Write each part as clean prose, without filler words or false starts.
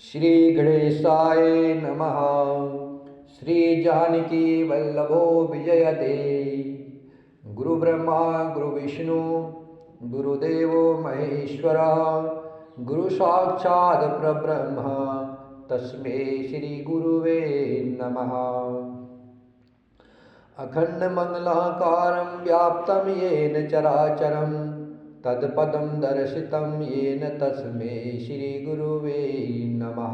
श्री गणेशाय नमः। श्री जानकी वल्लभो विजयते। गुरु ब्रह्मा गुरु विष्णु गुरुदेवो महेश्वरः गुरु साक्षात् परब्रह्म तस्मै श्री गुरुवे नमः। अखंड मंगलाकारं व्याप्तं येन चराचरं तत्पदं दर्शितं येन तस्मै श्री गुरुवे नमः।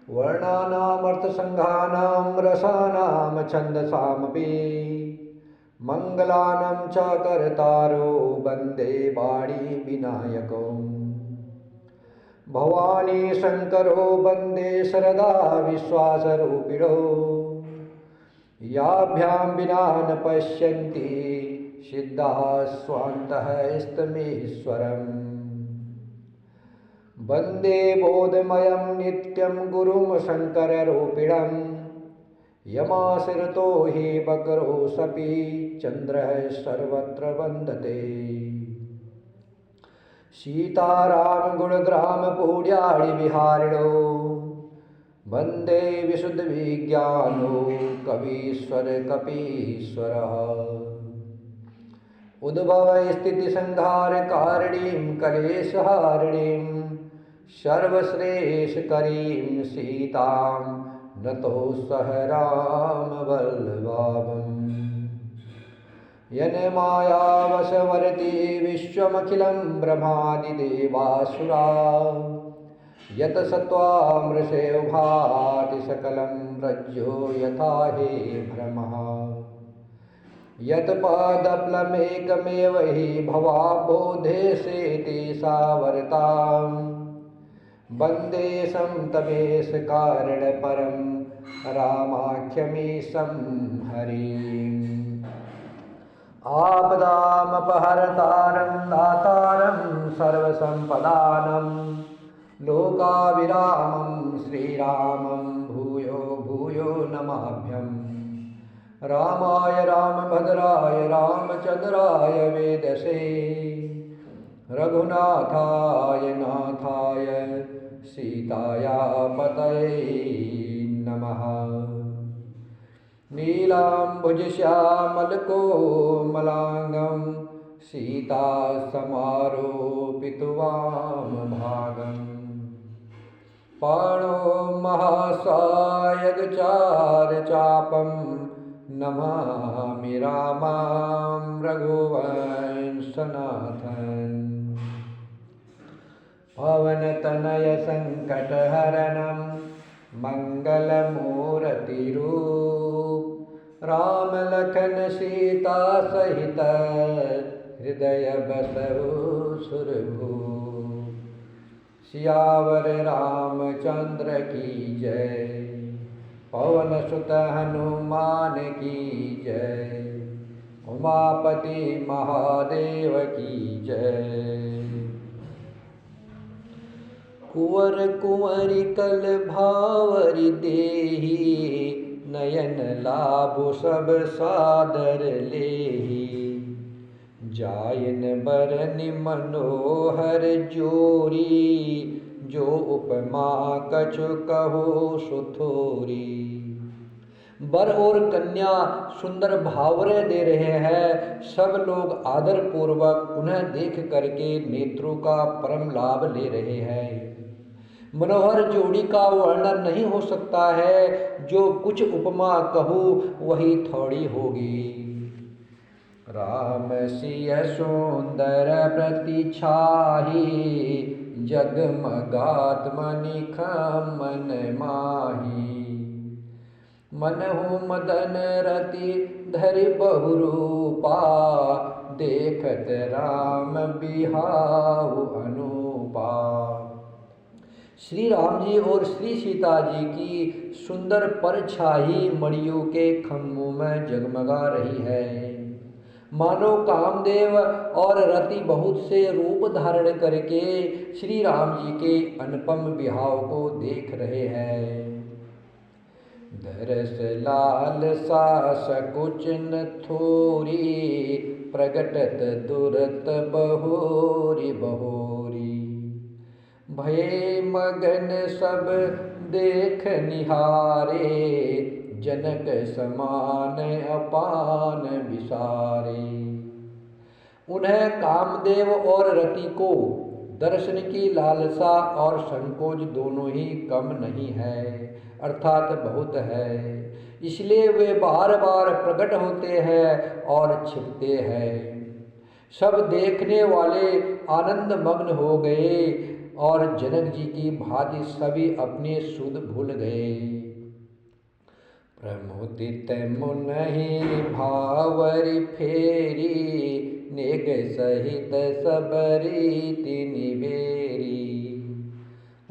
वर्णानामर्थसंघानां रसानां छन्दसामपि मंगलानं च कर्तारो वन्दे वाणी विनायको। भवानी शंकरो वन्दे शरदा विश्वासरूपिणो याभ्यां विना न पश्यन्ति सिद्धाः स्वान्तः स्तमेश्वरम्। वन्दे बोधमयं नित्यं गुरुं शङ्कररूपिणं यमाश्रितो हि वक्रोऽसपि चन्द्रः सर्वत्र वन्दते। सीताराम गुणग्राम पुण्याणि विहारिणो वन्दे विशुद्धविज्ञानो कवीश्वर कपीश्वरः। उद्भव स्थिति संहार कारिणीं कलेशहारिणीं सर्वश्रेष्ठकरीं सीतां नतोऽस्सह रामवल्लभाम्। यन्मायावशवर्ती विश्वमखिलं ब्रह्मादिदेवासुरा यत सत्त्वामृषेव भाति सकलं रज्जो यथा हे भ्रमः। यत् पादप्लमेकमेव हि भवाबोधेसेति सावर्तां वन्दे तमेशकारणपरं रामाख्यमीशं हरिम्। आपदामपहर्तारं दातारं सर्वसम्पदानं लोकाभिरामं श्रीरामं भूयो भूयो नमाभ्यम्। रामाय रामभद्राय रामचन्द्राय वेदसे रघुनाथाय नाथाय सीताया पतये नमः। नीलाम्बुजश्यामलकोमलाङ्गं सीतासमारोपितवामभागम्। पाणो महासायकचारचापं नमामि रामां रघुवंशनाथन्। पवनतनय संकटहरणं मंगलमूर्तिरूप राम लखन सीता सहित हृदय बसहु सुरभूप। सियावर रामचंद्र की जय पवन सुत हनुमान की जय उमापति महादेव की जय। कुंवर कुंवरी कल भावरी देही नयन लाभो सब सादर लेही। जायन बरनि मनोहर जोरी जो उपमा कछु कहो सुथोरी। वर और कन्या सुंदर भावरे दे रहे हैं। सब लोग आदर पूर्वक उन्हें देख करके नेत्रों का परम लाभ ले रहे हैं। मनोहर जोड़ी का वर्णन नहीं हो सकता है। जो कुछ उपमा कहूँ वही थोड़ी होगी। राम सिय सुंदर प्रतिछाही जगमगात मनिखम मन माही। मनहु मदन रति धरि बहुरूपा देखत राम बिहाऊ अनुपा। श्री राम जी और श्री सीता जी की सुंदर परछाई मणियों के खम्भों में जगमगा रही है। मानो कामदेव और रति बहुत से रूप धारण करके श्री राम जी के अनुपम विहाव को देख रहे हैं। दरस लाल सा सकुच न थोरी प्रगटत दुरत बहोरी बहोरी। भये मगन सब देख निहारे, जनक समान अपान विसारे। उन्हें कामदेव और रति को दर्शन की लालसा और संकोच दोनों ही कम नहीं है, अर्थात बहुत है। इसलिए वे बार बार प्रकट होते हैं और छिपते हैं। सब देखने वाले आनंद मग्न हो गए और जनक जी की भांति सभी अपने सुध भूल गए। प्रमुदित मुनहि भावरि फेरी, नेग सहित सब रीति निबेरी।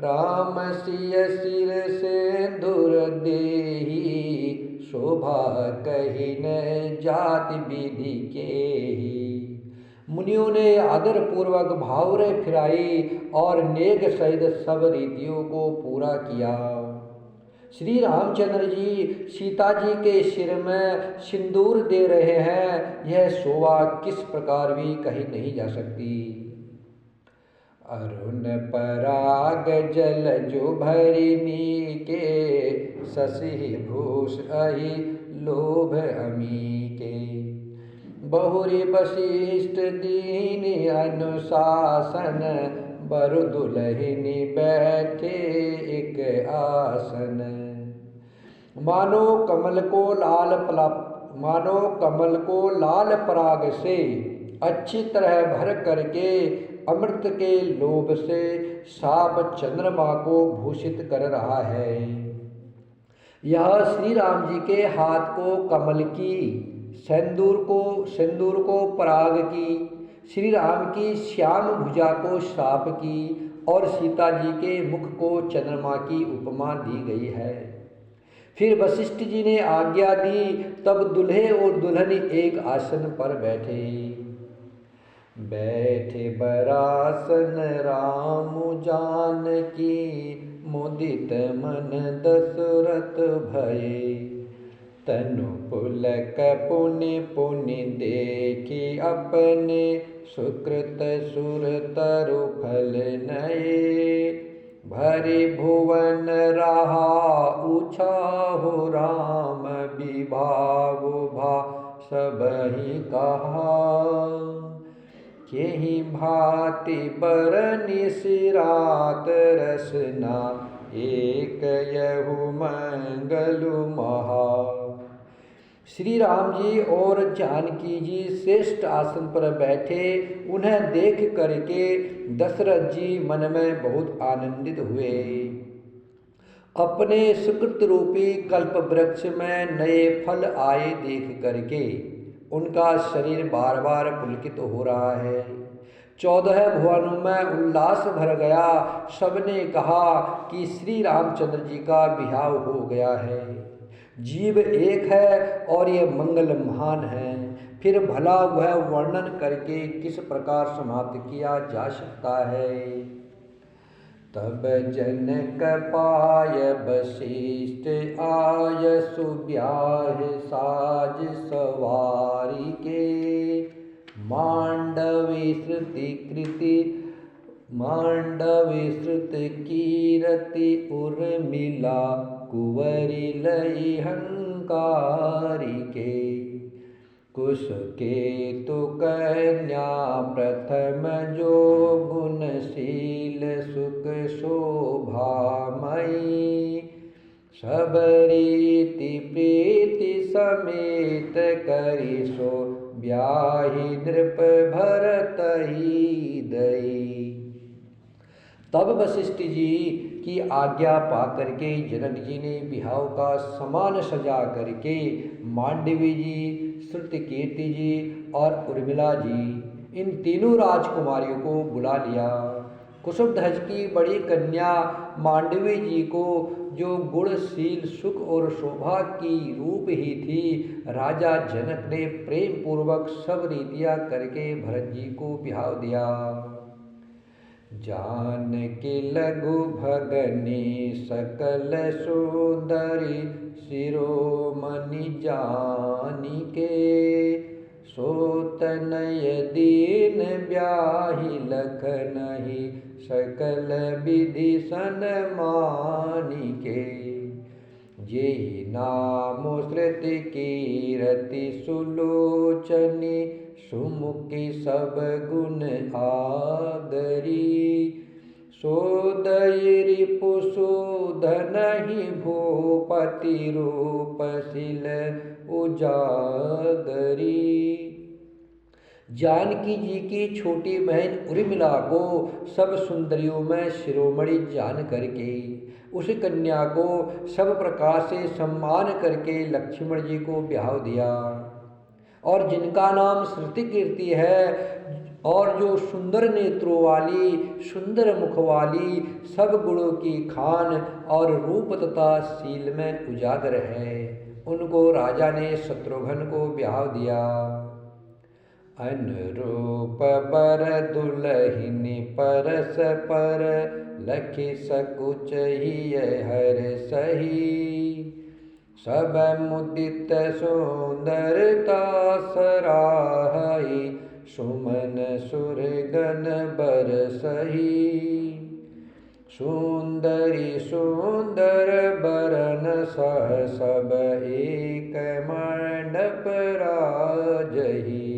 राम सिय सिर सिंदूर देहि, शोभा कहि न जाति विधि केहि। मुनियों ने आदर पूर्वक भावरे फिराई और नेग सहित सब रीतियों को पूरा किया। श्री रामचंद्र जी सीता जी के सिर में सिंदूर दे रहे हैं, यह शोभा किस प्रकार भी कही नहीं जा सकती। अरुण पराग जल जो भरिनी के, शशि भूष अहि लोभ अमी के। बहुरी वशिष्ठ दीन अनुशासन, बरु दुलहिनी बैठे एक आसन। मानो कमल को लाल पराग से अच्छी तरह भर करके अमृत के लोभ से साप चंद्रमा को भूषित कर रहा है। यह श्री राम जी के हाथ को कमल की, सिंदूर को पराग की, श्री राम की श्याम भुजा को साप की और सीता जी के मुख को चंद्रमा की उपमा दी गई है। फिर वशिष्ठ जी ने आज्ञा दी, तब दुल्हे और दुल्हन एक आसन पर बैठे। बैठे बरासन राम जानकी, मुदित मन दशरथ भये। तनु पुलक पुनि पुनि देखी अपने, सुकृत सुर तरु फल नये। भरि भुवन रहा उछाहु, राम विभाव भा सबहि कहा। केहि भांति बरनि सिरात रसना, एक यहु मंगलु महा। श्री राम जी और जानकी जी श्रेष्ठ आसन पर बैठे। उन्हें देख करके दशरथ जी मन में बहुत आनंदित हुए। अपने सुकृत रूपी कल्प वृक्ष में नए फल आए देख करके उनका शरीर बार बार पुलकित हो रहा है। 14 भुवनों में उल्लास भर गया। सबने कहा कि श्री रामचंद्र जी का बिहाव हो गया है। जीव एक है और ये मंगल महान है, फिर भला वह वर्णन करके किस प्रकार समाप्त किया जा सकता है। तब जनक पाय वशिष्ठ आय, सुब्याह साज सवारी के। मांडवी श्रुति कीरति उर्मिला, कुंवरी लई हंकारी के। कुश केतु कन्या प्रथम जो, गुणशील सुख शोभामयी। सब रीति प्रीति समेत करी, सो ब्याही नृप भरत ही दई। तब वशिष्ठ जी की आज्ञा पाकर के जनक जी ने बिहाव का समान सजा करके मांडवी जी, श्रुतिकीर्ति जी और उर्मिला जी, इन तीनों राजकुमारियों को बुला लिया। कुसुमध्वज की बड़ी कन्या मांडवी जी को, जो गुणशील सुख और शोभा की रूप ही थी, राजा जनक ने प्रेम पूर्वक सब रीतियां करके भरत जी को बिहाव दिया। जान के लघु भगनी सकल सुंदरी, शिरोमणि जानी के। सो तनय दीन ब्याहि लखनहि, सकल विधि सन्मानिके। जेहि नाम श्रुति कीरति सुलोचनी, सुमुखी सब गुण आदरी। सोदयि रिपुसूदनहि भूपति रूप सिल उजागरी। जानकी जी की छोटी बहन उर्मिला को सब सुंदरियों में शिरोमणि जान करके उस कन्या को सब प्रकार से सम्मान करके लक्ष्मण जी को ब्याह दिया। और जिनका नाम श्रुति कीर्ति है और जो सुंदर नेत्रों वाली, सुंदर मुख वाली, सब गुणों की खान और रूप तथा शील में उजागर है, उनको राजा ने शत्रुघ्न को ब्याह दिया। अनुरूप बर दुलहिनी परस पर, लखि सकुच हिय हर सही। सब मुदित सुंदरता सराहई, सुमन सुरगन बरसही। सुंदरी सुंदर बरन सह सब, एक मंडप राजही।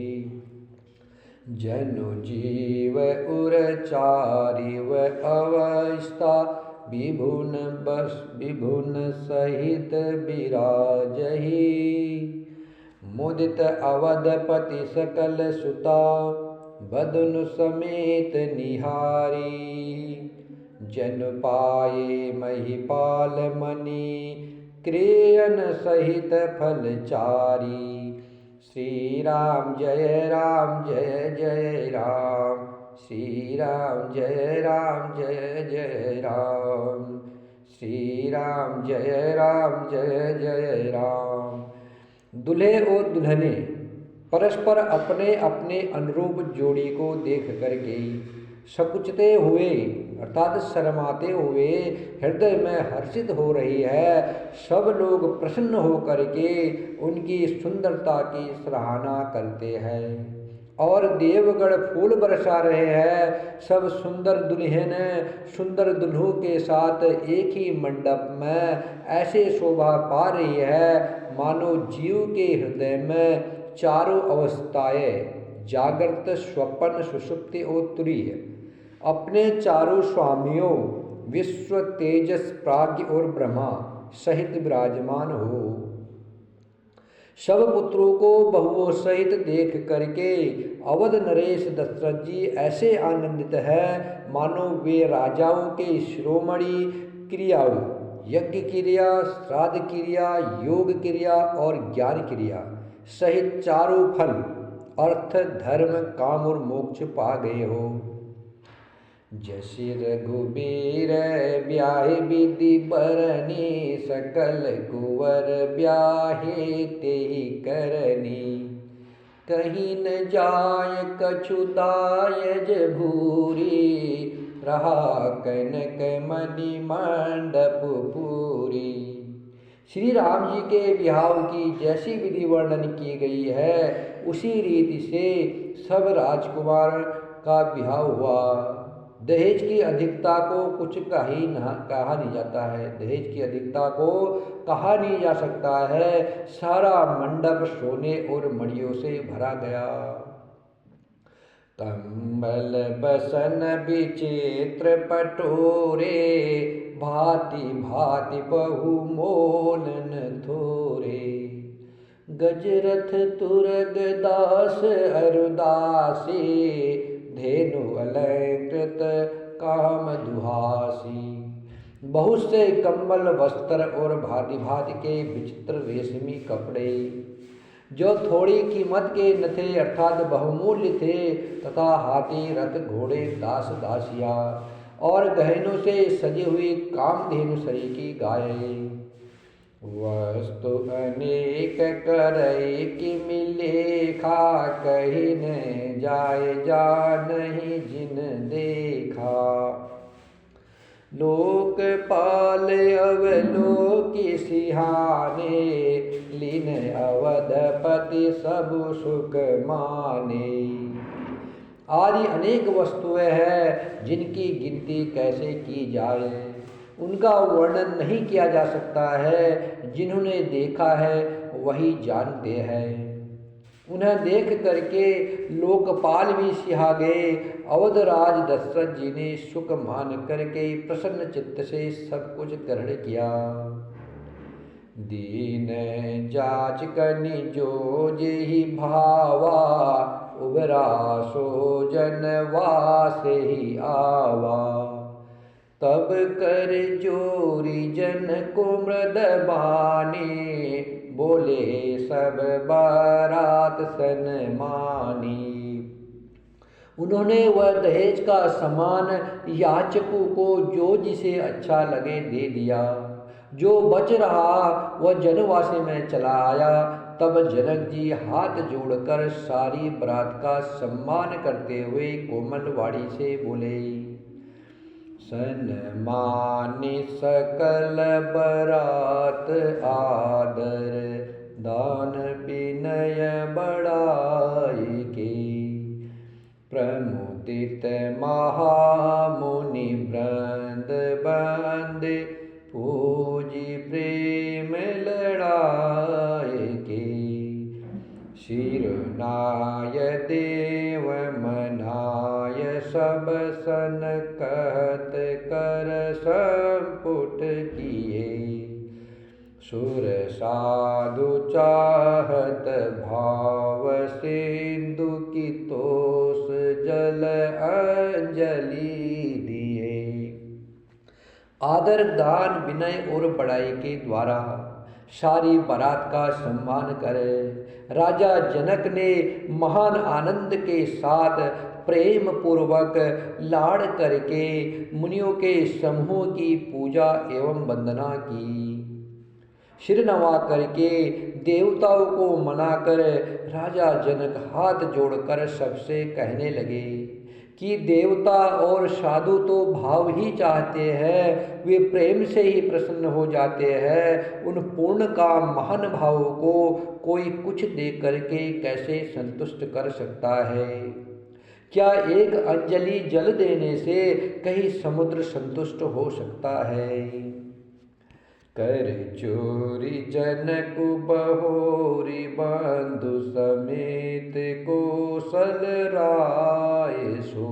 जनु जीव उरचारी व अवस्था, विभुन सहित विराजही। मुदित अवधपति सकल सुता, बदन समेत निहारी। जन पाए महिपाल मणि, क्रियन सहित फलचारी। श्री राम जय जय राम, श्री राम जय जय राम, श्री राम जय जय राम। दूल्हे और दुल्हने परस्पर अपने अपने अनुरूप जोड़ी को देख करके सकुचते हुए अर्थात शर्माते हुए हृदय में हर्षित हो रही है। सब लोग प्रसन्न होकर के उनकी सुंदरता की सराहना करते हैं और देवगण फूल बरसा रहे हैं। सब सुंदर दुल्हन सुंदर दुल्हों के साथ एक ही मंडप में ऐसे शोभा पा रही है मानो जीव के हृदय में चारों अवस्थाएं जागृत, स्वप्न, सुषुप्ति और तुरीय अपने चारों स्वामियों विश्व, तेजस, प्राज्ञ और ब्रह्मा सहित विराजमान हो। सब पुत्रों को बहुओं सहित देख करके अवध नरेश दशरथ जी ऐसे आनंदित है मानो वे राजाओं के शिरोमणि क्रियाओं यज्ञ क्रिया, श्राद्ध क्रिया, योग क्रिया और ज्ञान क्रिया सहित चारों फल अर्थ, धर्म, काम और मोक्ष पा गए हो। जसि रघुबीर ब्याहि विधि बरनी, सकल कुंवर ब्याहे तेहि करनी। कहीं न जाय कछु दायज भूरी, रहा कनक मणि मंडप पूरी। श्री राम जी के ब्याह की जैसी विधि वर्णन की गई है उसी रीति से सब राजकुमार का ब्याह हुआ। दहेज की अधिकता को कुछ कहा नहीं जाता है, दहेज की अधिकता को कहा नहीं जा सकता है। सारा मंडप सोने और मणियों से भरा गया। कंबल बसन विचित्र पटोरे, भांति भांति बहुमोलन थोरे। गजरथ तुरग दास अरुदासी, धेनु अलंकृत काम दुहासी। बहुत से कंबल, वस्त्र और भांति भांति के विचित्र रेशमी कपड़े जो थोड़ी कीमत के न थे अर्थात बहुमूल्य थे, तथा हाथी, रथ, घोड़े, दास दासिया और गहनों से सजी हुई कामधेनु सरीकी गायें। वस्तु अनेक करई कि मिलेखा, कहीं न जाय जा नहीं जिन देखा। लोकपाल अवलोकि सिहाने, लीन अवधपति सब सुख माने। आदि अनेक वस्तुएं हैं जिनकी गिनती कैसे की जाए, उनका वर्णन नहीं किया जा सकता है। जिन्होंने देखा है वही जानते हैं। उन्हें देख करके लोकपाल भी सिहा गए। अवधराज दशरथ जी ने सुख मान करके प्रसन्न चित्त से सब कुछ ग्रहण किया। दीन जाच कनि जो जेहि भावा, उबरा सो जन वासे ही आवा। तब कर जोरी जन को मृद बानी, बोले सब बारात सन्मानी। उन्होंने वह दहेज का सामान याचकों को जो जिसे अच्छा लगे दे दिया। जो बच रहा वह जनवासे में चला आया। तब जनक जी हाथ जोड़कर सारी बरात का सम्मान करते हुए कोमल वाणी से बोले, सन्मानि सकल बरात आदर, दान विनय बढ़ाई के। प्रमुदित महामुनि वृंद बंदे, पूजी प्रेम लड़ाए के। शिरनाय देव मनाय सब सन, कहत कर संपुट किए। सुर साधु चाहत भाव सिंधु की तोष, जल अंजलि दिए। आदर, दान, विनय और बड़ाई के द्वारा सारी बारात का सम्मान करे राजा जनक ने महान आनंद के साथ प्रेम पूर्वक लाड़ करके मुनियों के समूह की पूजा एवं वंदना की। सिर नवा करके देवताओं को मनाकर राजा जनक हाथ जोड़कर सबसे कहने लगे कि देवता और साधु तो भाव ही चाहते हैं, वे प्रेम से ही प्रसन्न हो जाते हैं। उन पूर्ण काम महान भावों को कोई कुछ दे करके कैसे संतुष्ट कर सकता है? क्या एक अंजलि जल देने से कहीं समुद्र संतुष्ट हो सकता है? कर चोरी जनक बहोरी, बंधु समेत कौशल राय सो।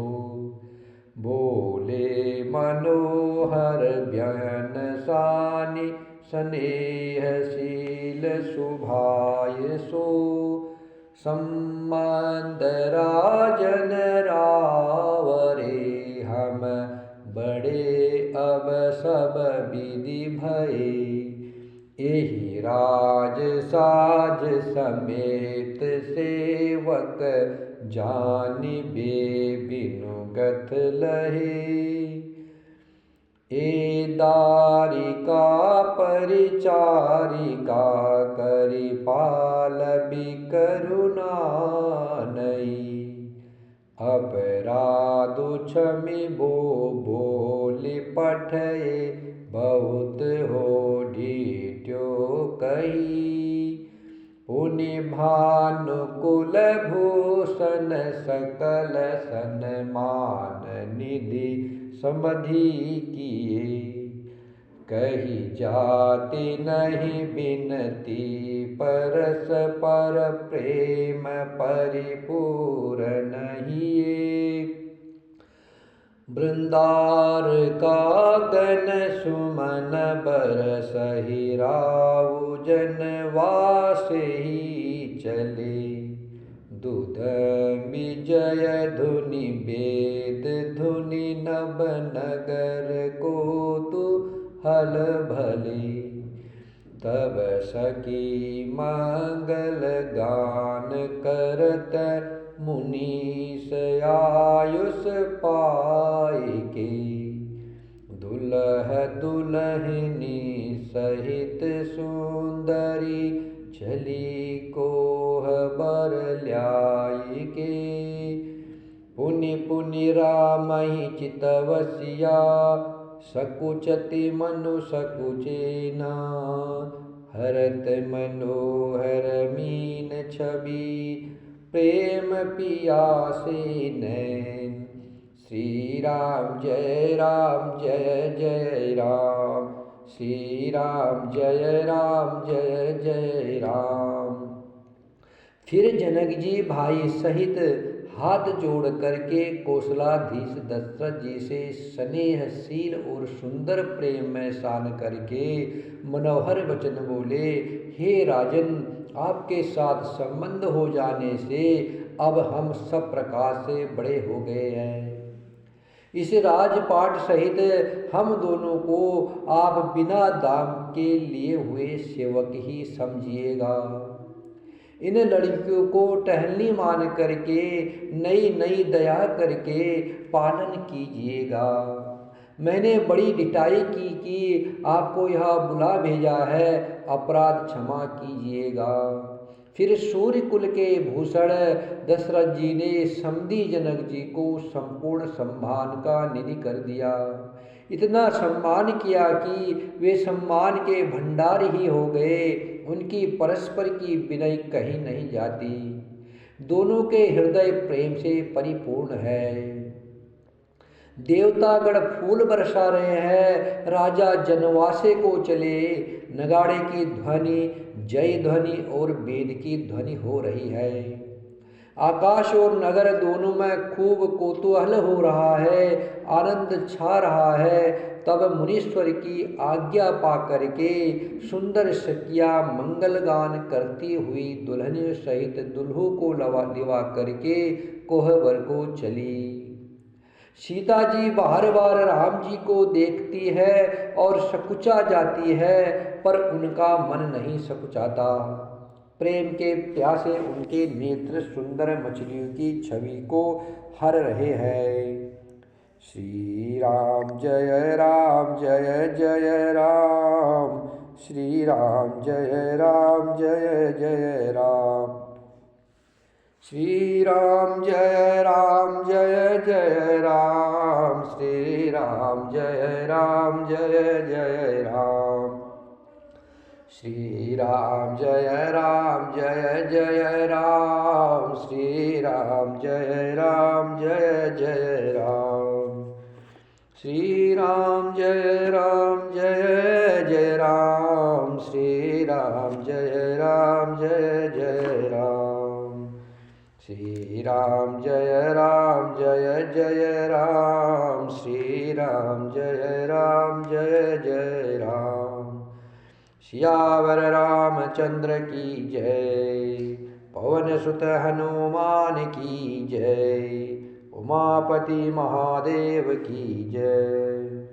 बोले मनोहर व्यन सानी, स्नेहशील सुभाय सो। संबंध राजन रावरे, हम बड़े अब सब विधि भये। एहि राज साज समेत सेवक, जानिबे बिनुगत लहे। ए दारिका परिचारिका, करि पाल बिकरुणा नई। अपराधु क्षमि बो बोली पठये, बहुत हो ढीठ्यो कही। पुनि भानुकुल भूषण, सकल सन्मान निधि समधि किए। कही जाति नहीं बिनती, परस पर प्रेम परिपूर्ण हिये। वृंदार काकन सुमन बरसहि, राउ जनवासे ही चले। दूध विजय धुनि वेद धुनि, नभ नगर को तु हल भले। तब सखी मंगल गान करत, मुनीस आयुष पाई के। दुल्ह दुल्हनी सहित सुंदरी, चली कोह बर ल्याई के। पुनि पुनि रामहि चितवसिया, सकुचति मनु सकुचेना। हरत मनोहर मीन छवि, प्रेम पियासे नैन। श्री राम जय जय राम, श्री राम जय जय राम। फिर जनक जी भाई सहित हाथ जोड़ करके कौशलाधीश दशरथ जी से स्नेहशील और सुंदर प्रेम में सान करके मनोहर वचन बोले, हे राजन, आपके साथ संबंध हो जाने से अब हम सब प्रकार से बड़े हो गए हैं। इस राजपाट सहित हम दोनों को आप बिना दाम के लिए हुए सेवक ही समझिएगा। इन लड़कियों को टहलनी मान करके नई नई दया करके पालन कीजिएगा। मैंने बड़ी डिटाई की कि आपको यहाँ बुला भेजा है, अपराध क्षमा कीजिएगा। फिर सूर्य कुल के भूषण दशरथ जी ने समधी जनक जी को संपूर्ण सम्मान का निधि कर दिया। इतना सम्मान किया कि वे सम्मान के भंडार ही हो गए। उनकी परस्पर की विनय कहीं नहीं जाती। दोनों के हृदय प्रेम से परिपूर्ण है। देवतागण फूल बरसा रहे हैं। राजा जनवासे को चले। नगाड़े की ध्वनि, जय ध्वनि और वेद की ध्वनि हो रही है। आकाश और नगर दोनों में खूब कौतूहल हो रहा है, आनंद छा रहा है। तब मुनीश्वर की आज्ञा पा करके सुंदर सखिया मंगल गान करती हुई दुल्हन सहित दुल्हू को लिवा करके कोहबर को चली। सीता जी बार बार राम जी को देखती है और सकुचा जाती है, पर उनका मन नहीं सकुचाता। प्रेम के प्यासे उनके नेत्र सुंदर मछलियों की छवि को हर रहे हैं। श्री राम जय जय राम, श्री राम जय जय राम, श्री राम जय जय राम, श्री राम जय जय राम, श्री राम जय जय राम, श्री राम जय जय राम, श्री राम जय जय राम, श्री राम जय जय राम, श्री राम जय जय राम, श्री राम जय जय राम। सियावर रामचंद्र की जय, पवन सुत हनुमान की जय, उमापति महादेव की जय।